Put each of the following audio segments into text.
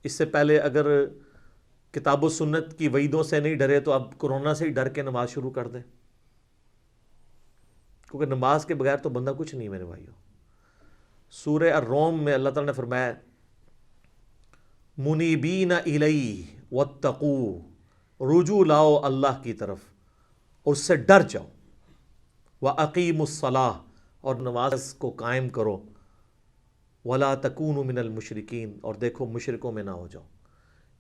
اس سے پہلے اگر کتاب و سنت کی وعیدوں سے نہیں ڈرے تو اب کورونا سے ہی ڈر کے نماز شروع کر دیں، کیونکہ نماز کے بغیر تو بندہ کچھ نہیں میرے بھائیوں۔ سورہ الروم میں اللہ تعالیٰ نے فرمایا منیبین الیہ واتقوا، رجوع لاؤ اللہ کی طرف اور اس سے ڈر جاؤ، وَأَقِيمُوا الصَّلَاةَ، اور نماز کو قائم کرو، وَلَا تَكُونُوا مِنَ الْمُشْرِكِينَ، اور دیکھو مشرکوں میں نہ ہو جاؤ۔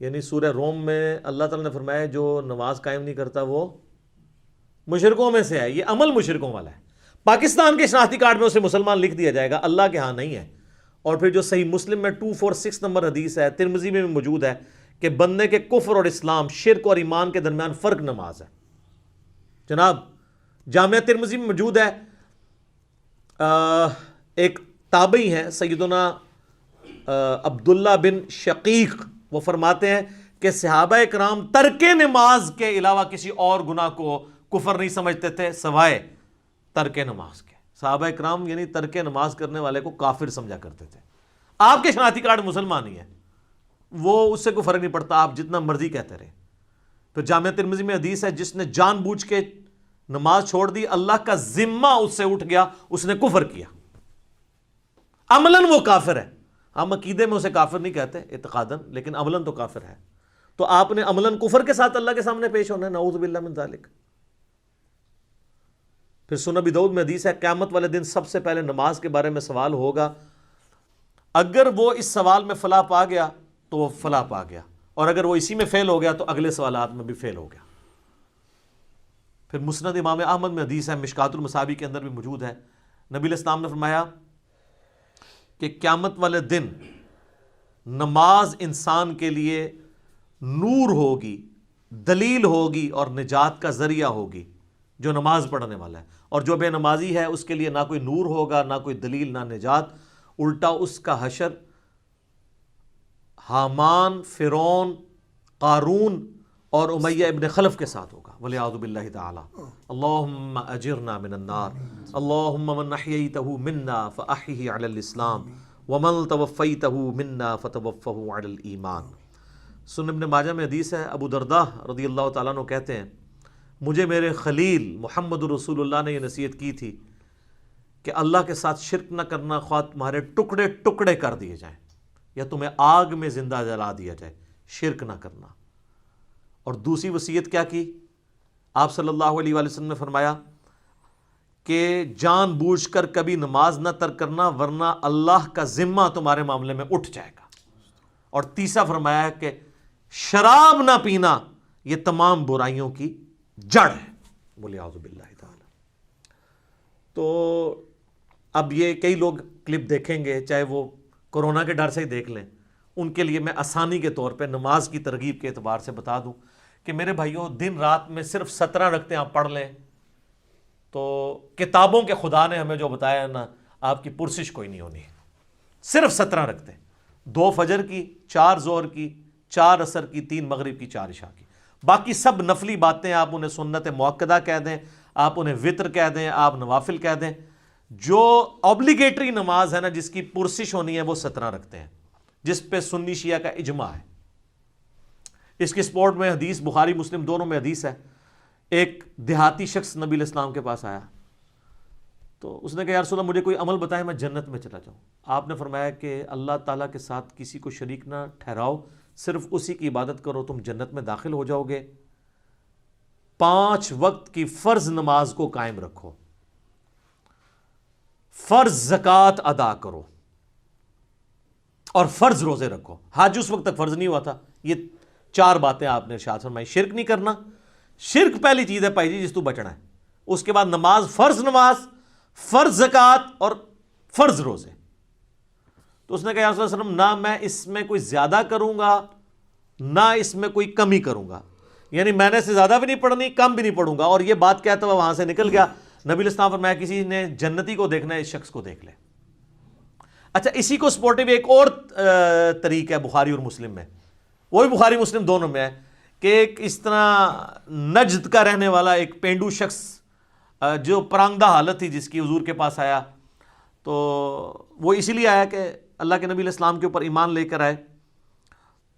یعنی سورہ روم میں اللہ تعالیٰ نے فرمایا جو نماز قائم نہیں کرتا وہ مشرکوں میں سے ہے، یہ عمل مشرکوں والا ہے۔ پاکستان کے شناختی کارڈ میں اسے مسلمان لکھ دیا جائے گا، اللہ کے ہاں نہیں ہے۔ اور پھر جو صحیح مسلم میں 246 نمبر حدیث ہے، ترمذی میں بھی موجود ہے کہ بندے کے کفر اور اسلام، شرک اور ایمان کے درمیان فرق نماز ہے۔ جناب جامعہ ترمذی میں موجود ہے، ایک تابعی ہیں سیدنا عبداللہ بن شقیق، وہ فرماتے ہیں کہ صحابہ کرام ترک نماز کے علاوہ کسی اور گناہ کو کفر نہیں سمجھتے تھے سوائے ترک نماز کے۔ صحابہ کرام یعنی ترک نماز کرنے والے کو کافر سمجھا کرتے تھے۔ آپ کے شناختی کارڈ مسلمان ہی ہے، وہ اس سے کوئی فرق نہیں پڑتا، آپ جتنا مرضی کہتے رہے۔ پھر جامعہ ترمذی میں حدیث ہے جس نے جان بوجھ کے نماز چھوڑ دی، اللہ کا ذمہ اس سے اٹھ گیا، اس نے کفر کیا، عملاً وہ کافر ہے۔ ہم عقیدے میں اسے کافر نہیں کہتے اعتقاداً، لیکن عملاً تو کافر ہے۔ تو آپ نے عملاً کفر کے ساتھ اللہ کے سامنے پیش ہونا ہے، نعوذ باللہ من ذالک۔ پھر سنن ابی داؤد میں حدیث ہے قیامت والے دن سب سے پہلے نماز کے بارے میں سوال ہوگا، اگر وہ اس سوال میں فلاح پا گیا تو وہ فلاح پا گیا، اور اگر وہ اسی میں فیل ہو گیا تو اگلے سوالات میں بھی فیل ہو گیا۔ پھر مسند امام احمد میں حدیث ہے، مشکات المصابیح کے اندر بھی موجود ہے، نبی علیہ السلام نے فرمایا کہ قیامت والے دن نماز انسان کے لیے نور ہوگی، دلیل ہوگی اور نجات کا ذریعہ ہوگی، جو نماز پڑھنے والا ہے، اور جو بے نمازی ہے اس کے لیے نہ کوئی نور ہوگا، نہ کوئی دلیل، نہ نجات، الٹا اس کا حشر حامان، فرعون، قارون اور امیہ ابن خلف کے ساتھ ہوگا، والعیاذ باللہ تعالی۔ اللہم اجرنا من النار، اللہم من احییتہ منا فاحیہ علی الاسلام ومن توفیتہ منا فتوفہ علی الایمان۔ سنن ابن ماجہ میں حدیث ہے، ابو درداء رضی اللہ تعالیٰ عنہ کہتے ہیں مجھے میرے خلیل محمد رسول اللہ نے یہ نصیحت کی تھی کہ اللہ کے ساتھ شرک نہ کرنا، خواہ تمہارے ٹکڑے ٹکڑے کر دیے جائیں یا تمہیں آگ میں زندہ جلا دیا جائے، شرک نہ کرنا۔ اور دوسری وصیت کیا کی؟ آپ صلی اللہ علیہ وآلہ وسلم نے فرمایا کہ جان بوجھ کر کبھی نماز نہ ترک کرنا ورنہ اللہ کا ذمہ تمہارے معاملے میں اٹھ جائے گا۔ اور تیسرا فرمایا کہ شراب نہ پینا یہ تمام برائیوں کی جڑ ہے، والعیاذ باللہ تعالی۔ تو اب یہ کئی لوگ کلپ دیکھیں گے، چاہے وہ کورونا کے ڈر سے ہی دیکھ لیں، ان کے لیے میں آسانی کے طور پہ نماز کی ترغیب کے اعتبار سے بتا دوں کہ میرے بھائیوں دن رات میں صرف 17 رکعتیں آپ پڑھ لیں تو کتابوں کے خدا نے ہمیں جو بتایا نا، آپ کی پرسش کوئی نہیں ہونی۔ صرف 17 رکعتیں، 2 فجر کی، 4 ظہر کی، 4 عصر کی، 3 مغرب کی، 4 عشاء کی۔ باقی سب نفلی باتیں، آپ انہیں سنت مؤکدہ کہہ دیں، آپ انہیں وطر کہہ دیں، آپ نوافل کہہ دیں۔ جو اوبلیگیٹری نماز ہے نا، جس کی پرسش ہونی ہے، وہ 17 رکھتے ہیں، جس پہ سنی شیعہ کا اجماع ہے۔ اس کی سپورٹ میں حدیث بخاری مسلم دونوں میں حدیث ہے، ایک دیہاتی شخص نبی علیہ السلام کے پاس آیا تو اس نے کہا یا رسول اللہ مجھے کوئی عمل بتائیں میں جنت میں چلا جاؤں۔ آپ نے فرمایا کہ اللہ تعالیٰ کے ساتھ کسی کو شریک نہ ٹھہراؤ، صرف اسی کی عبادت کرو، تم جنت میں داخل ہو جاؤ گے۔ 5 وقت کی فرض نماز کو قائم رکھو، فرض زکوٰۃ ادا کرو اور فرض روزے رکھو۔ حج اس وقت تک فرض نہیں ہوا تھا۔ یہ 4 باتیں آپ نے ارشاد فرمائی۔ شرک نہیں کرنا، شرک پہلی چیز ہے بھائی جی جس تو بچنا ہے۔ اس کے بعد نماز، فرض زکوٰۃ اور فرض روزے۔ تو اس نے کہا یا رسول اللہ صلی اللہ علیہ وسلم نہ میں اس میں کوئی زیادہ کروں گا نہ اس میں کوئی کمی کروں گا، یعنی میں نے سے زیادہ بھی نہیں پڑھنی، کم بھی نہیں پڑھوں گا۔ اور یہ بات کہتا ہوا وہاں سے نکل گیا۔ نبی علیہ السلام فرمایا کسی نے جنتی کو دیکھنا ہے اس شخص کو دیکھ لے۔ اچھا، اسی کو سپورٹیو ایک اور طریقہ ہے بخاری اور مسلم میں، وہ بھی بخاری مسلم دونوں میں ہے، کہ ایک اس طرح نجد کا رہنے والا ایک پینڈو شخص جو پرانگدہ حالت تھی جس کی حضور کے پاس آیا، تو وہ اسی لیے آیا کہ اللہ کے نبی علیہ السلام کے اوپر ایمان لے کر آئے۔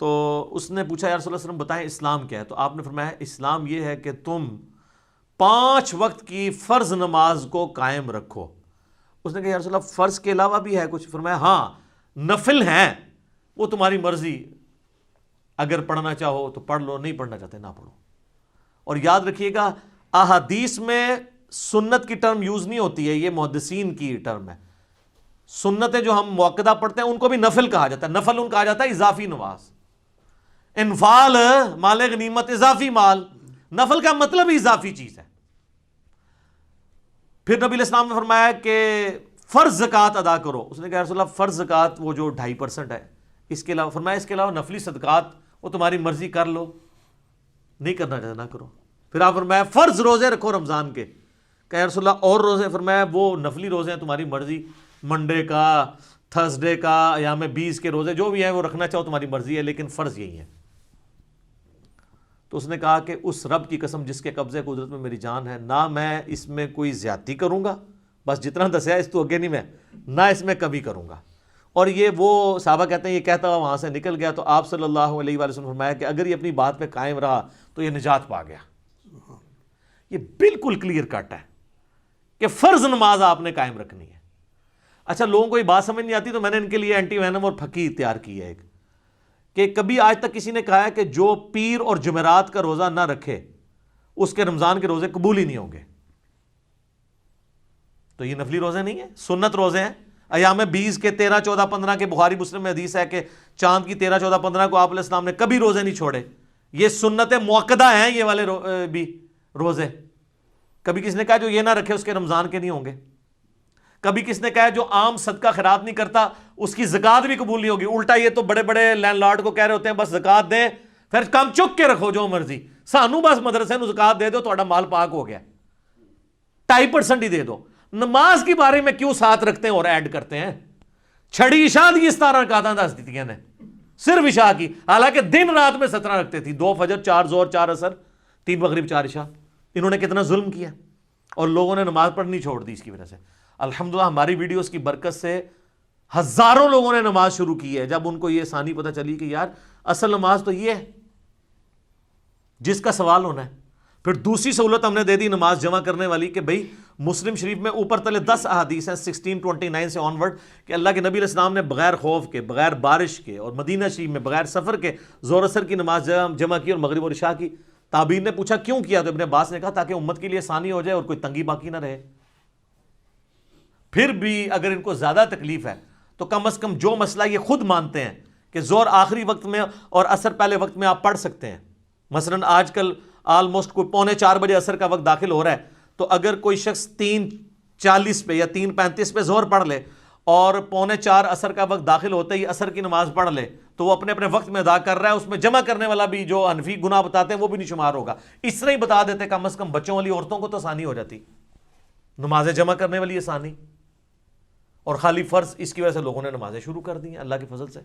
تو اس نے پوچھا یا رسول اللہ صلی اللہ علیہ وسلم بتائیں اسلام کیا ہے؟ تو آپ نے فرمایا اسلام یہ ہے کہ تم 5 وقت کی فرض نماز کو قائم رکھو۔ اس نے کہا یا رسول اللہ فرض کے علاوہ بھی ہے کچھ؟ فرمایا ہاں نفل ہیں، وہ تمہاری مرضی، اگر پڑھنا چاہو تو پڑھ لو، نہیں پڑھنا چاہتے نہ پڑھو۔ اور یاد رکھیے گا احادیث میں سنت کی ٹرم یوز نہیں ہوتی ہے، یہ محدثین کی ٹرم ہے۔ سنتیں جو ہم موقدہ پڑھتے ہیں ان کو بھی نفل کہا جاتا ہے، نفل ان کہا جاتا ہے اضافی نماز۔ انفال مال غنیمت اضافی مال، نفل کا مطلب ہی اضافی چیز ہے۔ پھر نبی علیہ السلام نے فرمایا کہ فرض زکوٰۃ ادا کرو۔ اس نے کہا رسول اللہ فرض زکوٰۃ وہ جو 2.5% ہے، اس کے علاوہ فرمایا اس کے علاوہ نفلی صدقات وہ تمہاری مرضی کر لو، نہیں کرنا چاہتے نہ کرو۔ پھر آپ فرمایا فرض روزے رکھو رمضان کے۔ کہا رسول اللہ اور روزے؟ فرمایا وہ نفلی روزے ہیں تمہاری مرضی، منڈے کا، تھرسڈے کا، ایام 20 کے روزے جو بھی ہیں وہ رکھنا چاہو تمہاری مرضی ہے، لیکن فرض یہی ہے۔ تو اس نے کہا کہ اس رب کی قسم جس کے قبضے قدرت میں میری جان ہے، نہ میں اس میں کوئی زیادتی کروں گا، بس جتنا دسیا اس تو اگے نہیں میں، نہ اس میں کمی کروں گا۔ اور یہ وہ صحابہ کہتے ہیں یہ کہتا ہوا وہاں سے نکل گیا، تو آپ صلی اللہ علیہ وآلہ وسلم نے فرمایا کہ اگر یہ اپنی بات پہ قائم رہا تو یہ نجات پا گیا۔ یہ بالکل کلیئر کٹ ہے کہ فرض نماز آپ نے قائم رکھنی ہے۔ اچھا لوگوں کو یہ بات سمجھ نہیں آتی، تو میں نے ان کے لیے اینٹی وینم اور پھکی تیار کی ہے ایک، کہ کبھی آج تک کسی نے کہا ہے کہ جو پیر اور جمعرات کا روزہ نہ رکھے اس کے رمضان کے روزے قبول ہی نہیں ہوں گے۔ تو یہ نفلی روزے نہیں ہیں، سنت روزے ہیں۔ ایام 20 کے 13، 14، 15 کے بخاری مسلم میں حدیث ہے کہ چاند کی 13، 14، 15 کو آپ علیہ السلام نے کبھی روزے نہیں چھوڑے۔ یہ سنت موقدہ ہیں یہ والے بھی روزے۔ کبھی کس نے کہا جو یہ نہ رکھے اس کے رمضان کے نہیں ہوں گے۔ کبھی کس نے کہا جو عام صدقہ خیرات نہیں کرتا اس کی زکوٰۃ بھی قبول نہیں ہوگی۔ الٹا یہ تو بڑے بڑے لینڈ لارڈ کو کہہ رہے ہوتے ہیں بس زکوٰۃ دیں، پھر کم چک کے رکھو جو مرضی، سانو بس مدرسے نو زکوٰۃ دے دو تہاڈا مال پاک ہو گیا، 2.5% ہی دے دو۔ نماز کے بارے میں کیوں ساتھ رکھتے ہیں اور ایڈ کرتے ہیں؟ چھڑی عشاء دی 17 رکعتاں دس دیتیاں نے صرف عشاء کی، حالانکہ دن رات میں 17 رکھتے تھی، 2 فجر، 4 ظہر، 4 عصر، 3 مغرب، 4 عشاء۔ انہوں نے کتنا ظلم کیا، اور لوگوں نے نماز پڑھنی چھوڑ دی اس کی وجہ سے۔ الحمدللہ ہماری ویڈیوز کی برکت سے ہزاروں لوگوں نے نماز شروع کی ہے، جب ان کو یہ آسانی پتہ چلی کہ یار اصل نماز تو یہ ہے جس کا سوال ہونا ہے۔ پھر دوسری سہولت ہم نے دے دی نماز جمع کرنے والی، کہ بھئی مسلم شریف میں اوپر تلے 10 احادیث ہیں 1629 سے آن ورڈ کہ اللہ کے نبی علیہ السلام نے بغیر خوف کے، بغیر بارش کے، اور مدینہ شریف میں بغیر سفر کے ظہر اثر کی نماز جمع کی اور مغرب اور عشاء کی۔ تابعین نے پوچھا کیوں کیا؟ تو ابن عباس نے کہا تاکہ امت کے لیے آسانی ہو جائے اور کوئی تنگی باقی نہ رہے۔ پھر بھی اگر ان کو زیادہ تکلیف ہے تو کم از کم جو مسئلہ یہ خود مانتے ہیں کہ ظہر آخری وقت میں اور عصر پہلے وقت میں آپ پڑھ سکتے ہیں، مثلا آج کل آلموسٹ کوئی 3:45 بجے عصر کا وقت داخل ہو رہا ہے، تو اگر کوئی شخص 3:40 پہ یا 3:35 پہ ظہر پڑھ لے اور 3:45 عصر کا وقت داخل ہوتے ہی عصر کی نماز پڑھ لے تو وہ اپنے اپنے وقت میں ادا کر رہا ہے، اس میں جمع کرنے والا بھی جو حنفی گناہ بتاتے ہیں وہ بھی نہیں شمار ہوگا۔ اس طرح ہی بتا دیتے کم از کم بچوں والی عورتوں کو تو آسانی ہو جاتی، نمازیں جمع کرنے والی آسانی، اور خالی فرض اس کی وجہ سے لوگوں نے نمازیں شروع کر دی ہیں اللہ کے فضل سے۔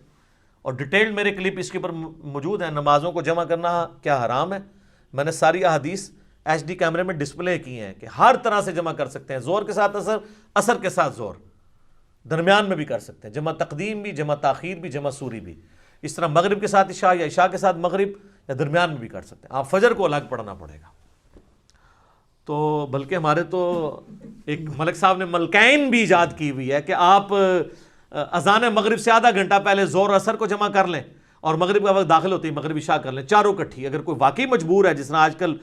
اور ڈیٹیلڈ میرے کلپ اس کے اوپر موجود ہیں، نمازوں کو جمع کرنا کیا حرام ہے، میں نے ساری احادیث HD کیمرے میں ڈسپلے کی ہیں کہ ہر طرح سے جمع کر سکتے ہیں، ظہر کے ساتھ عصر، عصر کے ساتھ ظہر، درمیان میں بھی کر سکتے ہیں، جمع تقدیم بھی، جمع تاخیر بھی، جمع سوری بھی، اس طرح مغرب کے ساتھ عشاء یا عشاء کے ساتھ مغرب یا درمیان میں بھی کر سکتے ہیں۔ آپ فجر کو الگ پڑھنا پڑے گا۔ تو بلکہ ہمارے تو ایک ملک صاحب نے ملکین بھی ایجاد کی ہوئی ہے کہ آپ اذان مغرب سے آدھا گھنٹہ پہلے ظہر عصر کو جمع کر لیں اور مغرب کا وقت داخل ہوتے ہی مغرب عشاء کر لیں، چاروں کٹھی۔ اگر کوئی واقعی مجبور ہے، جس طرح آج کل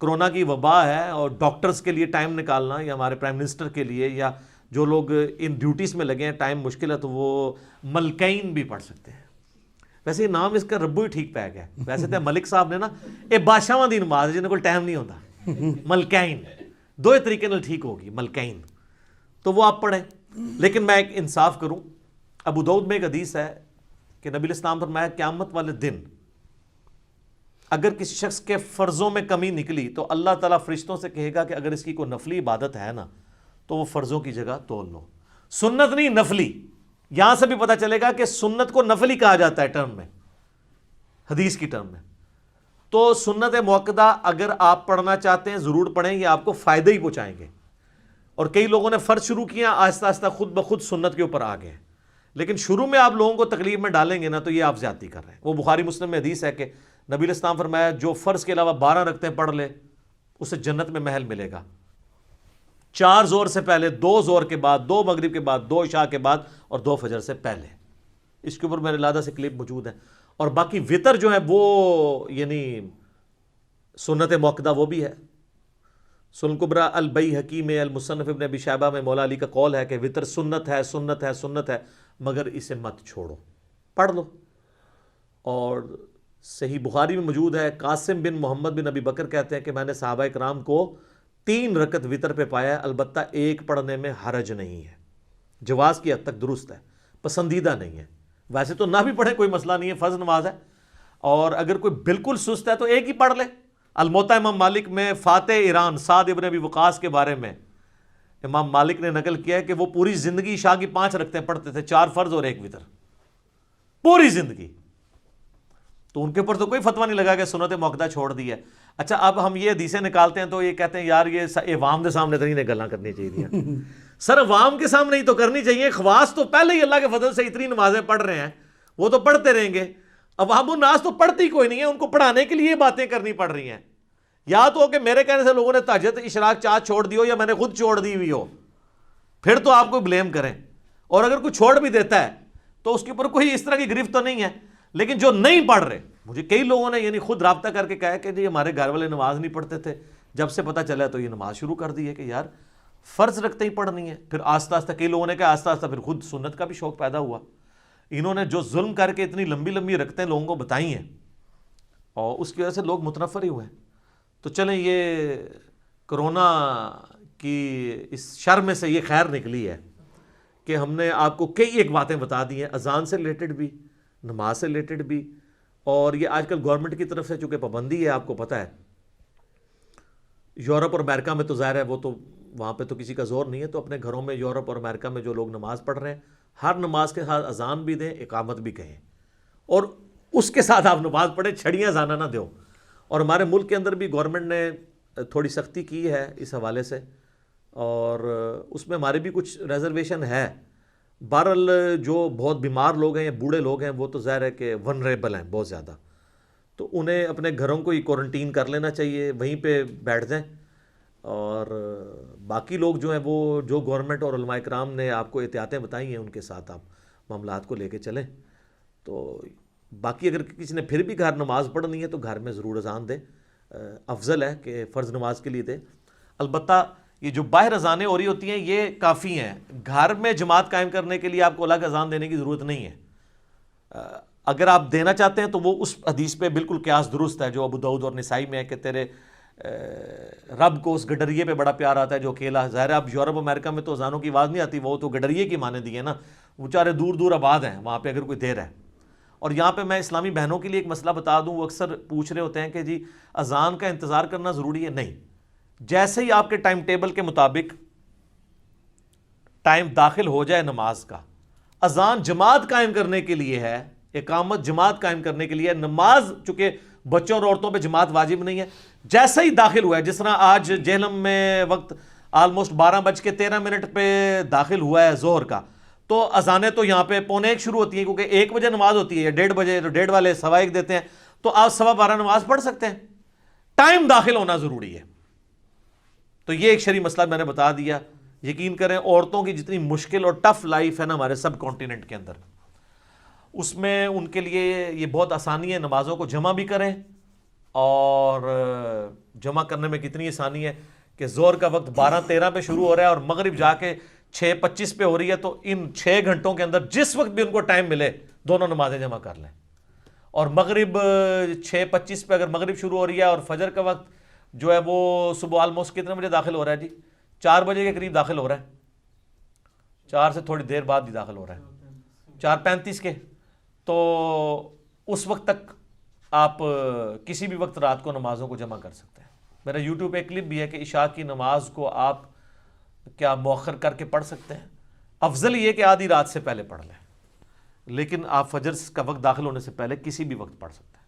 کرونا کی وبا ہے اور ڈاکٹرز کے لیے ٹائم نکالنا، یا ہمارے پرائم منسٹر کے لیے، یا جو لوگ ان ڈیوٹیز میں لگے ہیں ٹائم مشکل ہے، تو وہ ملکین بھی پڑھ سکتے ہیں۔ ویسے یہ نام اس کا ربو ہی ٹھیک پہ گیا، ویسے تو ملک صاحب نے نا یہ بادشاہاں دی نماز ہے جنہیں کوئی ٹائم نہیں ہوتا، ملکین دو طریقے نال ٹھیک ہوگی، ملکین، تو وہ آپ پڑھیں۔ لیکن میں ایک انصاف کروں، ابو داؤد میں ایک حدیث ہے کہ نبی علیہ السلام فرمایا قیامت والے دن اگر کسی شخص کے فرضوں میں کمی نکلی تو اللہ تعالیٰ فرشتوں سے کہے گا کہ اگر اس کی کوئی نفلی عبادت ہے نا تو وہ فرضوں کی جگہ تول لو۔ سنت نہیں، نفلی۔ یہاں سے بھی پتہ چلے گا کہ سنت کو نفلی کہا جاتا ہے ٹرم میں، حدیث کی ٹرم میں۔ تو سنت موقدہ اگر آپ پڑھنا چاہتے ہیں ضرور پڑھیں، یہ آپ کو فائدہ ہی پہنچائیں گے۔ اور کئی لوگوں نے فرض شروع کیا، آہستہ آہستہ خود بخود سنت کے اوپر آ گئے، لیکن شروع میں آپ لوگوں کو تکلیف میں ڈالیں گے نا تو یہ آپ زیادتی کر رہے ہیں۔ وہ بخاری مسلم میں حدیث ہے کہ نبی علیہ السلام فرمایا جو فرض کے علاوہ 12 رکعتیں پڑھ لے اسے جنت میں محل ملے گا، 4 زور سے پہلے، 2 زور کے بعد، 2 مغرب کے بعد، 2 عشاء کے بعد اور 2 فجر سے پہلے۔ اس کے اوپر میرے لادہ سے کلپ موجود ہے۔ اور باقی وطر جو ہے وہ یعنی سنت موقدہ وہ بھی ہے۔ سنن کبریٰ البیہقی میں، المصنف ابن ابی شیبہ میں مولا علی کا قول ہے کہ وطر سنت ہے، سنت ہے، سنت ہے، مگر اسے مت چھوڑو، پڑھ لو۔ اور صحیح بخاری میں موجود ہے، قاسم بن محمد بن ابی بکر کہتے ہیں کہ میں نے صحابہ کرام کو 3 رکعت وطر پہ پایا ہے، البتہ ایک پڑھنے میں حرج نہیں ہے، جواز کی حد تک درست ہے، پسندیدہ نہیں ہے۔ ویسے تو نہ بھی پڑھے کوئی مسئلہ نہیں ہے، فرض نماز ہے، اور اگر کوئی بالکل سست ہے تو ایک ہی پڑھ لے۔ الموطا امام مالک میں فاتح ایران سعد ابن ابی وقاص کے بارے میں امام مالک نے نقل کیا ہے کہ وہ پوری زندگی عشاء کی 5 رکعتیں پڑھتے تھے، 4 فرض اور 1 وطر، پوری زندگی۔ تو ان کے اوپر تو کوئی فتویٰ نہیں لگا کہ سنت موقدہ چھوڑ دی ہے۔ اچھا اب ہم یہ حدیثیں نکالتے ہیں تو یہ کہتے ہیں یار یہ عوام کے سامنے تو نہیں گلاں کرنی چاہیے۔ سر عوام کے سامنے ہی تو کرنی چاہیے، خواص تو پہلے ہی اللہ کے فضل سے اتنی نمازیں پڑھ رہے ہیں، وہ تو پڑھتے رہیں گے۔ عوام الناس تو پڑھتی کوئی نہیں ہے، ان کو پڑھانے کے لیے باتیں کرنی پڑ رہی ہیں۔ یا تو کہ میرے کہنے سے لوگوں نے تہجد اشراق چاہ چھوڑ دی ہو، یا میں نے خود چھوڑ دی ہوئی ہو، پھر تو آپ کو بلیم کریں۔ اور اگر کوئی چھوڑ بھی دیتا ہے تو اس کے اوپر کوئی اس طرح کی گرفت تو نہیں ہے۔ لیکن جو نہیں پڑھ رہے، مجھے کئی لوگوں نے یعنی خود رابطہ کر کے کہا کہ جی ہمارے گھر والے نماز نہیں پڑھتے تھے، جب سے پتہ چلا تو یہ نماز شروع کر دی ہے کہ یار فرض رکھتے ہی پڑھنی ہے۔ پھر آہستہ آہستہ کئی لوگوں نے کہا آہستہ آہستہ پھر خود سنت کا بھی شوق پیدا ہوا۔ انہوں نے جو ظلم کر کے اتنی لمبی لمبی رکھتے لوگوں کو بتائی ہیں، اور اس کی وجہ سے لوگ متنفر ہی ہوئے ہیں۔ تو چلیں یہ کرونا کی اس شر میں سے یہ خیر نکلی ہے کہ ہم نے آپ کو کئی ایک باتیں بتا دی ہیں، اذان سے ریلیٹڈ بھی، نماز سے ریلیٹڈ بھی، اور یہ آج کل گورنمنٹ کی طرف سے چونکہ پابندی ہے، آپ کو پتہ ہے یورپ اور امریکہ میں تو ظاہر ہے وہ تو وہاں پہ تو کسی کا زور نہیں ہے، تو اپنے گھروں میں یورپ اور امریکہ میں جو لوگ نماز پڑھ رہے ہیں ہر نماز کے ساتھ اذان بھی دیں، اقامت بھی کہیں، اور اس کے ساتھ آپ نماز پڑھیں، چھڑیاں زانہ نہ دو۔ اور ہمارے ملک کے اندر بھی گورنمنٹ نے تھوڑی سختی کی ہے اس حوالے سے، اور اس میں ہمارے بھی کچھ ریزرویشن ہے۔ بہرحال جو بہت بیمار لوگ ہیں یا بوڑھے لوگ ہیں وہ تو ظاہر ہے کہ ونریبل ہیں بہت زیادہ، تو انہیں اپنے گھروں کو ہی کوارنٹین کر لینا چاہیے، وہیں پہ بیٹھ جائیں۔ اور باقی لوگ جو ہیں وہ جو گورنمنٹ اور علماء کرام نے آپ کو احتیاطیں بتائی ہیں ان کے ساتھ آپ معاملات کو لے کے چلیں۔ تو باقی اگر کسی نے پھر بھی گھر نماز پڑھنی ہے تو گھر میں ضرور اذان دے، افضل ہے کہ فرض نماز کے لیے دے۔ البتہ یہ جو باہر اذانیں ہو رہی ہوتی ہیں یہ کافی ہیں، گھر میں جماعت قائم کرنے کے لیے آپ کو الگ اذان دینے کی ضرورت نہیں ہے۔ اگر آپ دینا چاہتے ہیں تو وہ اس حدیث پہ بالکل قیاس درست ہے جو ابو داؤد اور نسائی میں ہے کہ تیرے رب کو اس گڈریے پہ بڑا پیار آتا ہے جو اکیلا۔ ظاہر ہے اب یورپ امریکہ میں تو اذانوں کی آواز نہیں آتی، وہ تو گڈریے کی مانے دی ہے نا، وہ بیچارے دور دور آباد ہیں، وہاں پہ اگر کوئی دیر ہے۔ اور یہاں پہ میں اسلامی بہنوں کے لیے ایک مسئلہ بتا دوں، وہ اکثر پوچھ رہے ہوتے ہیں کہ جی اذان کا انتظار کرنا ضروری ہے؟ نہیں، جیسے ہی آپ کے ٹائم ٹیبل کے مطابق ٹائم داخل ہو جائے نماز کا، اذان جماعت قائم کرنے کے لیے ہے، اقامت جماعت قائم کرنے کے لیے، نماز چونکہ بچوں اور عورتوں پہ جماعت واجب نہیں ہے، جیسے ہی داخل ہوا ہے، جس طرح آج جہلم میں وقت آلموسٹ 12:13 پہ داخل ہوا ہے ظہر کا، تو اذانیں تو یہاں پہ 1:45 شروع ہوتی ہیں کیونکہ 1 بجے نماز ہوتی ہے یا 1:30 بجے، تو 1:30 والے 1:15 دیتے ہیں، تو آپ 12:15 نماز پڑھ سکتے ہیں۔ ٹائم داخل ہونا ضروری ہے۔ تو یہ ایک شرعی مسئلہ میں نے بتا دیا۔ یقین کریں عورتوں کی جتنی مشکل اور ٹف لائف ہے نا ہمارے سب کانٹیننٹ کے اندر، اس میں ان کے لیے یہ بہت آسانی ہے، نمازوں کو جمع بھی کریں، اور جمع کرنے میں کتنی آسانی ہے کہ ظہر کا وقت 12:13 پہ شروع ہو رہا ہے اور مغرب جا کے 6:25 پہ ہو رہی ہے، تو ان 6 گھنٹوں کے اندر جس وقت بھی ان کو ٹائم ملے دونوں نمازیں جمع کر لیں۔ اور مغرب 6:25 پہ اگر مغرب شروع ہو رہی ہے اور فجر کا وقت جو ہے وہ صبح آلموسٹ کتنے بجے داخل ہو رہا ہے جی؟ 4 بجے کے قریب داخل ہو رہا ہے، 4 سے تھوڑی دیر بعد ہی داخل ہو رہا ہے، 4:35 کے، تو اس وقت تک آپ کسی بھی وقت رات کو نمازوں کو جمع کر سکتے ہیں۔ میرا یوٹیوب پہ کلپ بھی ہے کہ عشاء کی نماز کو آپ کیا مؤخر کر کے پڑھ سکتے ہیں، افضل یہ کہ آدھی رات سے پہلے پڑھ لیں، لیکن آپ فجر کا وقت داخل ہونے سے پہلے کسی بھی وقت پڑھ سکتے ہیں۔